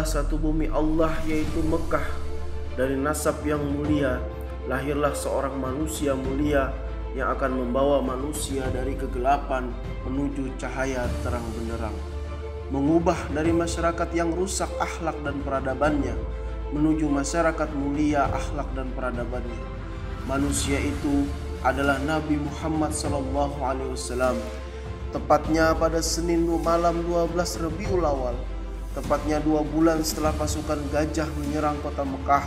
salah satu bumi Allah yaitu Mekah. Dari nasab yang mulia lahirlah seorang manusia mulia yang akan membawa manusia dari kegelapan menuju cahaya terang benderang, mengubah dari masyarakat yang rusak akhlak dan peradabannya menuju masyarakat mulia akhlak dan peradabannya. Manusia itu adalah Nabi Muhammad SAW. Tepatnya pada Senin malam 12 Rabiul Awal, tepatnya 2 bulan setelah pasukan gajah menyerang kota Mekah,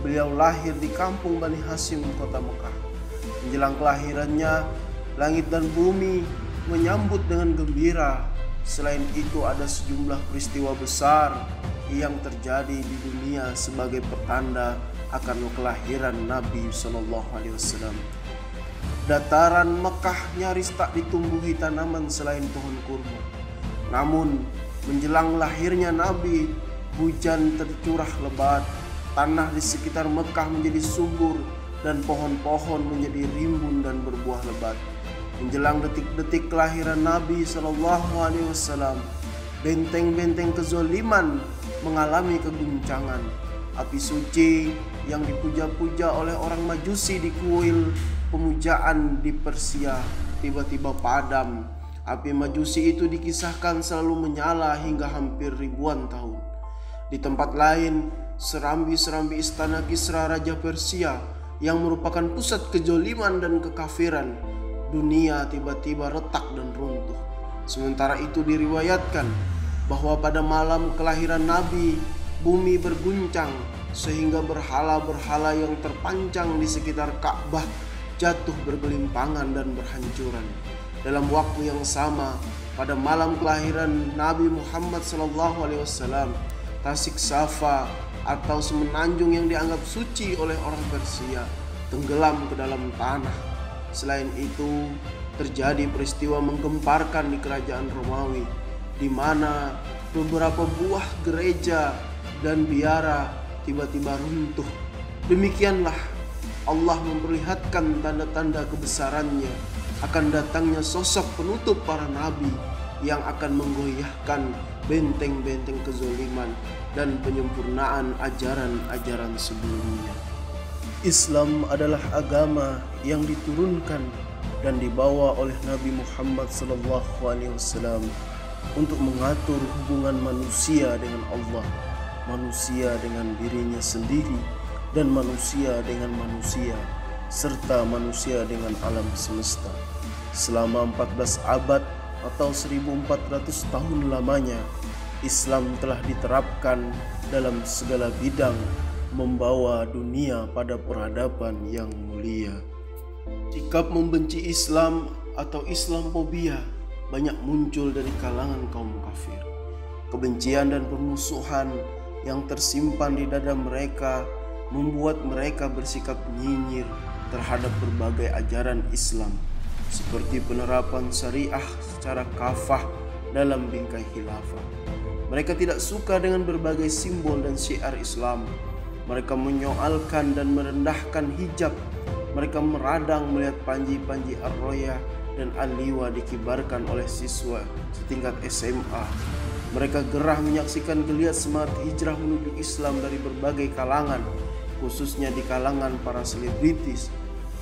beliau lahir di kampung Bani Hashim, kota Mekah. Menjelang kelahirannya, langit dan bumi menyambut dengan gembira. Selain itu ada sejumlah peristiwa besar yang terjadi di dunia sebagai pertanda akan kelahiran Nabi SAW. Dataran Mekah nyaris tak ditumbuhi tanaman selain pohon kurma. Namun menjelang lahirnya Nabi, hujan tercurah lebat, tanah di sekitar Mekah menjadi subur dan pohon-pohon menjadi rimbun dan berbuah lebat. Menjelang detik-detik kelahiran Nabi SAW, benteng-benteng kezoliman mengalami keguncangan. Api suci yang dipuja-puja oleh orang Majusi di kuil pemujaan di Persia tiba-tiba padam. Api Majusi itu dikisahkan selalu menyala hingga hampir ribuan tahun. Di tempat lain, serambi-serambi istana Kisra Raja Persia yang merupakan pusat kejoliman dan kekafiran, dunia tiba-tiba retak dan runtuh. Sementara itu diriwayatkan bahwa pada malam kelahiran Nabi, bumi berguncang sehingga berhala-berhala yang terpancang di sekitar Ka'bah jatuh bergelimpangan dan berhancuran. Dalam waktu yang sama, pada malam kelahiran Nabi Muhammad SAW, Tasik Safa atau semenanjung yang dianggap suci oleh orang Persia tenggelam ke dalam tanah. Selain itu, terjadi peristiwa menggemparkan di kerajaan Romawi, di mana beberapa buah gereja dan biara tiba-tiba runtuh. Demikianlah Allah memperlihatkan tanda-tanda kebesarannya akan datangnya sosok penutup para nabi yang akan menggoyahkan benteng-benteng kezoliman dan penyempurnaan ajaran-ajaran sebelumnya. Islam adalah agama yang diturunkan dan dibawa oleh Nabi Muhammad SAW untuk mengatur hubungan manusia dengan Allah, manusia dengan dirinya sendiri, dan manusia dengan manusia, serta manusia dengan alam semesta. Selama 14 abad atau 1400 tahun lamanya, Islam telah diterapkan dalam segala bidang, membawa dunia pada peradaban yang mulia. Sikap membenci Islam atau Islamophobia banyak muncul dari kalangan kaum kafir. Kebencian dan permusuhan yang tersimpan di dada mereka membuat mereka bersikap nyinyir terhadap berbagai ajaran Islam, seperti penerapan syariah secara kafah dalam bingkai khilafah. Mereka tidak suka dengan berbagai simbol dan syiar Islam. Mereka menyoalkan dan merendahkan hijab. Mereka meradang melihat panji-panji ar-royah dan al-liwa dikibarkan oleh siswa setingkat SMA. Mereka gerah menyaksikan geliat semangat hijrah menuju Islam dari berbagai kalangan, khususnya di kalangan para selebritis.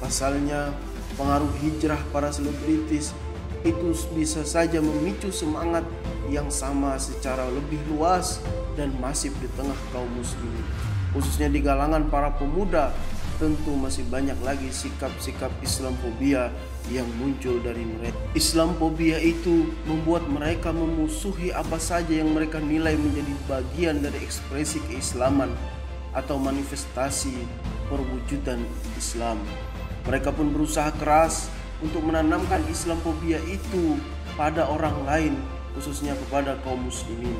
Pasalnya, pengaruh hijrah para selebritis itu bisa saja memicu semangat yang sama secara lebih luas dan masif di tengah kaum muslimin, khususnya di kalangan para pemuda. Tentu masih banyak lagi sikap-sikap Islamophobia yang muncul dari mereka. Islamophobia itu membuat mereka memusuhi apa saja yang mereka nilai menjadi bagian dari ekspresi keislaman atau manifestasi perwujudan Islam. Mereka pun berusaha keras untuk menanamkan Islamophobia itu pada orang lain, khususnya kepada kaum muslimin.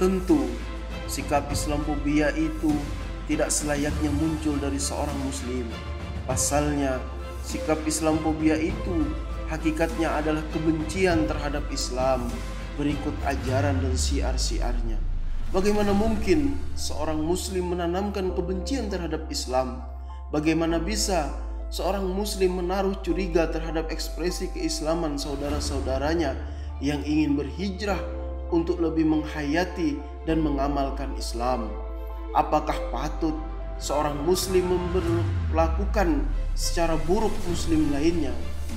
Tentu, sikap Islamophobia itu tidak selayaknya muncul dari seorang muslim. Pasalnya, sikap Islamophobia itu hakikatnya adalah kebencian terhadap Islam berikut ajaran dan syiar-syiarnya. Bagaimana mungkin seorang muslim menanamkan kebencian terhadap Islam? Bagaimana bisa seorang muslim menaruh curiga terhadap ekspresi keislaman saudara-saudaranya yang ingin berhijrah untuk lebih menghayati dan mengamalkan Islam. Apakah patut seorang muslim memperlakukan secara buruk muslim lainnya,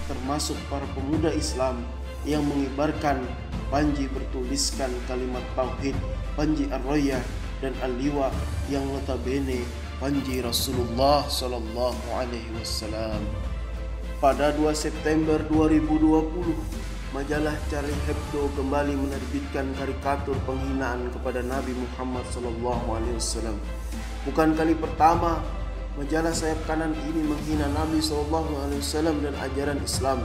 termasuk para pemuda Islam yang mengibarkan panji bertuliskan kalimat tauhid, panji ar-rayah dan al-liwa yang notabene panji Rasulullah Shallallahu Alaihi Wasallam. Pada 2 September 2020, majalah Charlie Hebdo kembali menerbitkan karikatur penghinaan kepada Nabi Muhammad Shallallahu Alaihi Wasallam. Bukan kali pertama majalah sayap kanan ini menghina Nabi Shallallahu Alaihi Wasallam dan ajaran Islam.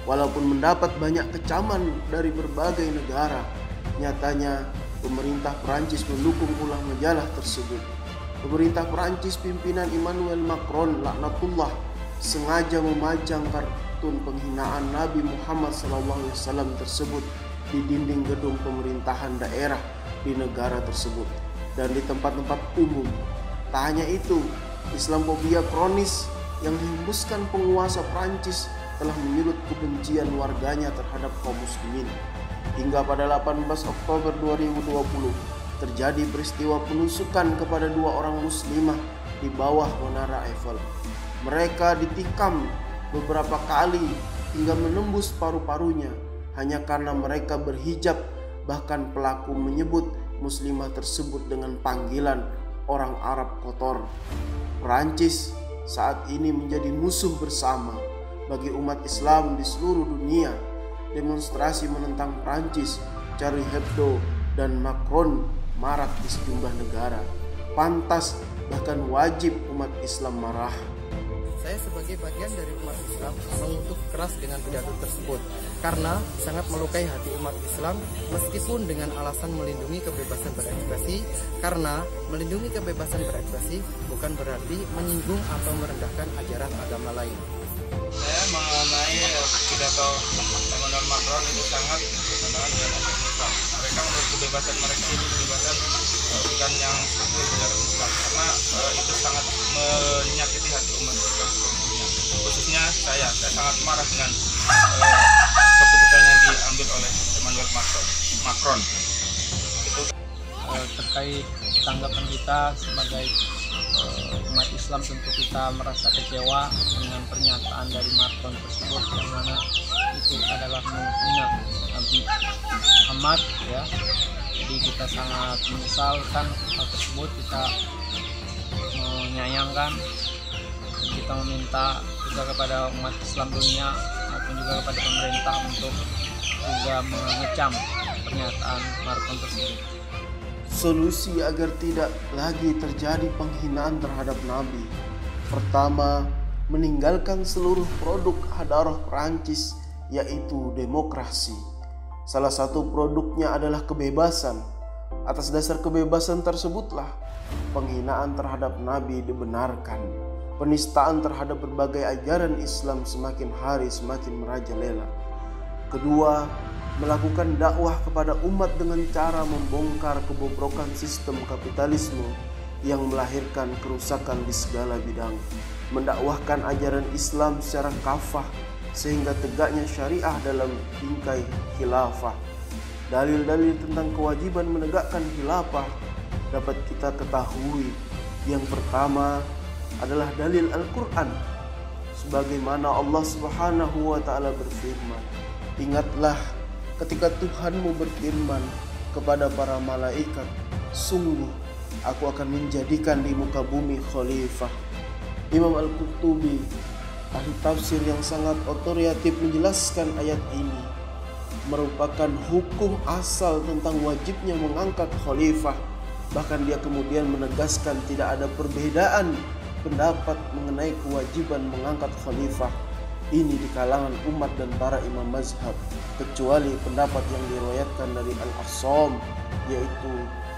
Walaupun mendapat banyak kecaman dari berbagai negara, nyatanya pemerintah Perancis mendukung ulah majalah tersebut. Pemerintah Perancis pimpinan Emmanuel Macron laknatullah sengaja memajang kartun penghinaan Nabi Muhammad SAW tersebut di dinding gedung pemerintahan daerah di negara tersebut dan di tempat-tempat umum. Tak hanya itu, Islamofobia kronis yang dihembuskan penguasa Perancis telah menyulut kebencian warganya terhadap kaum muslimin. Hingga pada 18 Oktober 2020 terjadi peristiwa penusukan kepada 2 orang muslimah di bawah Menara Eiffel. Mereka ditikam beberapa kali hingga menembus paru-parunya hanya karena mereka berhijab. Bahkan pelaku menyebut muslimah tersebut dengan panggilan orang Arab kotor. Perancis saat ini menjadi musuh bersama bagi umat Islam di seluruh dunia. Demonstrasi menentang Perancis, Charlie Hebdo dan Macron marak di sejumlah negara. Pantas bahkan wajib umat Islam marah. Saya sebagai bagian dari umat Islam mengutuk keras dengan pidato tersebut karena sangat melukai hati umat Islam, meskipun dengan alasan melindungi kebebasan berekspresi, karena melindungi kebebasan berekspresi bukan berarti menyinggung atau merendahkan ajaran agama lain. Saya mengenai pidato Emmanuel Macron itu sangat bertentangan dengan ajaran Islam. Mereka menurut kebebasan mereka itu kebebasan bukan yang sesuai dengan Islam, karena itu sangat menyakiti hati umat Islam seluruhnya. Khususnya saya sangat marah dengan keputusan yang diambil oleh Emmanuel Macron. Itu terkait tanggapan kita sebagai umat Islam, tentu kita merasa kecewa dengan pernyataan dari Macron tersebut, yang mana itu adalah menghina Nabi Muhammad, ya. Jadi kita sangat menyesalkan hal tersebut, kita menyayangkan dan kita meminta juga kepada umat Islam dunia maupun juga kepada pemerintah untuk juga mengecam pernyataan Macron tersebut. Solusi agar tidak lagi terjadi penghinaan terhadap Nabi, pertama, meninggalkan seluruh produk hadarah Perancis, yaitu demokrasi. Salah satu produknya adalah kebebasan. Atas dasar kebebasan tersebutlah penghinaan terhadap Nabi dibenarkan. Penistaan terhadap berbagai ajaran Islam semakin hari semakin merajalela. Kedua, melakukan dakwah kepada umat dengan cara membongkar kebobrokan sistem kapitalisme yang melahirkan kerusakan di segala bidang. Mendakwahkan ajaran Islam secara kafah sehingga tegaknya syariah dalam bingkai khilafah. Dalil-dalil tentang kewajiban menegakkan khilafah dapat kita ketahui. Yang pertama adalah dalil Al-Quran, sebagaimana Allah Subhanahu wa Ta'ala berfirman, "Ingatlah ketika Tuhanmu berfirman kepada para malaikat, sungguh aku akan menjadikan di muka bumi khalifah." Imam Al-Qurtubi, ahli tafsir yang sangat otoritatif, menjelaskan ayat ini merupakan hukum asal tentang wajibnya mengangkat khalifah. Bahkan dia kemudian menegaskan tidak ada perbedaan pendapat mengenai kewajiban mengangkat khalifah ini di kalangan umat dan para imam mazhab, kecuali pendapat yang diriwayatkan dari Al-Assam, yaitu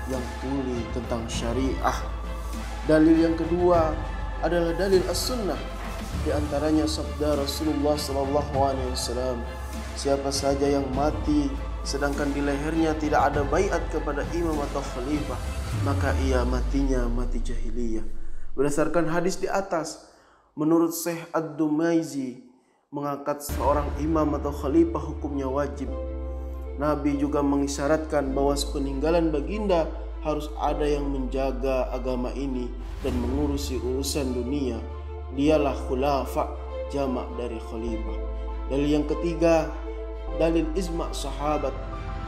yang tuli tentang syariah. Dalil yang kedua adalah dalil as-sunnah, di antaranya sabda Rasulullah SAW, "Siapa saja yang mati sedangkan di lehernya tidak ada baiat kepada imam atau khalifah, maka ia matinya mati jahiliyah." Berdasarkan hadis di atas, menurut Syekh Ad-Dumaizi, mengangkat seorang imam atau khalifah hukumnya wajib. Nabi juga mengisyaratkan bahwa sepeninggalan baginda harus ada yang menjaga agama ini dan mengurusi urusan dunia. Dialah khulafa, jamak dari khalifah. Dalil yang ketiga, dalil ijma' sahabat.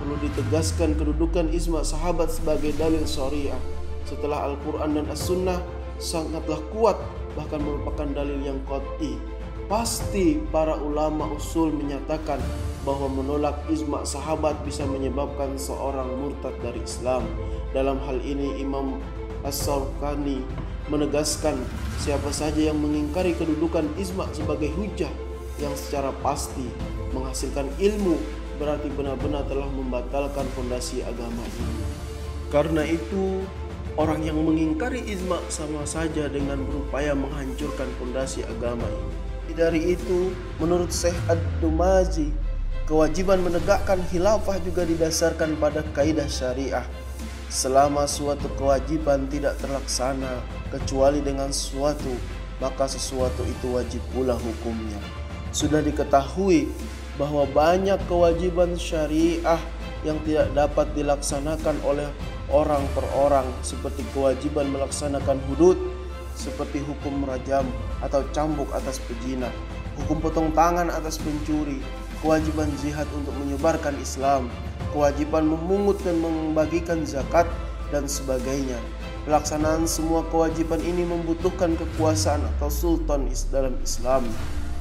Perlu ditegaskan kedudukan ijma' sahabat sebagai dalil syariah setelah Al-Quran dan As-Sunnah sangatlah kuat, bahkan merupakan dalil yang qat'i. Pasti para ulama usul menyatakan bahwa menolak ijma' sahabat bisa menyebabkan seorang murtad dari Islam. Dalam hal ini Imam As-Sawqani menegaskan siapa saja yang mengingkari kedudukan ijma' sebagai hujah yang secara pasti menghasilkan ilmu, berarti benar-benar telah membatalkan fondasi agama ini. Karena itu orang yang mengingkari ijma' sama saja dengan berupaya menghancurkan fondasi agama ini. Dari itu, menurut Syekh Ad-Dumazi, kewajiban menegakkan khilafah juga didasarkan pada kaidah syariah. Selama suatu kewajiban tidak terlaksana kecuali dengan sesuatu, maka sesuatu itu wajib pula hukumnya. Sudah diketahui bahwa banyak kewajiban syariah yang tidak dapat dilaksanakan oleh orang per orang, seperti kewajiban melaksanakan hudud, seperti hukum rajam atau cambuk atas pezina, hukum potong tangan atas pencuri, kewajiban jihad untuk menyebarkan Islam, kewajiban memungut dan membagikan zakat, dan sebagainya. Pelaksanaan semua kewajiban ini membutuhkan kekuasaan atau sultan dalam Islam.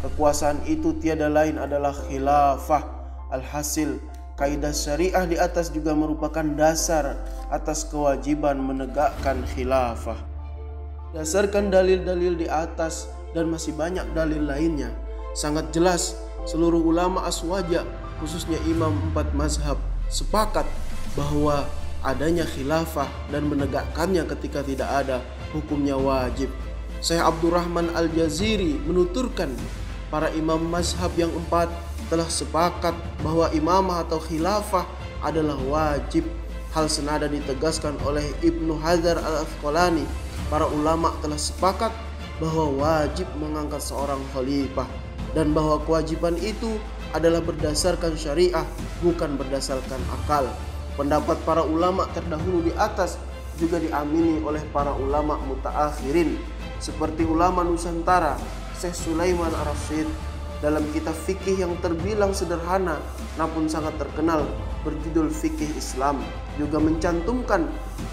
Kekuasaan itu tiada lain adalah khilafah. Alhasil, kaidah syariah di atas juga merupakan dasar atas kewajiban menegakkan khilafah. Dasarkan dalil-dalil di atas dan masih banyak dalil lainnya, sangat jelas seluruh ulama aswaja, khususnya imam 4 mazhab, sepakat bahwa adanya khilafah dan menegakkannya ketika tidak ada hukumnya wajib. Syekh Abdurrahman Al-Jaziri menuturkan para imam mazhab yang 4 telah sepakat bahwa imamah atau khilafah adalah wajib. Hal senada ditegaskan oleh Ibnu Hajar Al-Asqalani. Para ulama telah sepakat bahwa wajib mengangkat seorang khalifah dan bahwa kewajiban itu adalah berdasarkan syariah, bukan berdasarkan akal. Pendapat para ulama terdahulu di atas juga diamini oleh para ulama mutaakhirin seperti ulama Nusantara Syekh Sulaiman Ar-Rasyid dalam kitab fikih yang terbilang sederhana namun sangat terkenal berjudul Fikih Islam juga mencantumkan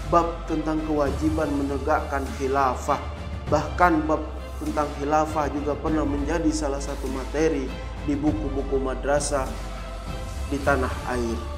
bab tentang kewajiban menegakkan khilafah. Bahkan bab tentang khilafah juga pernah menjadi salah satu materi di buku-buku madrasah di tanah air.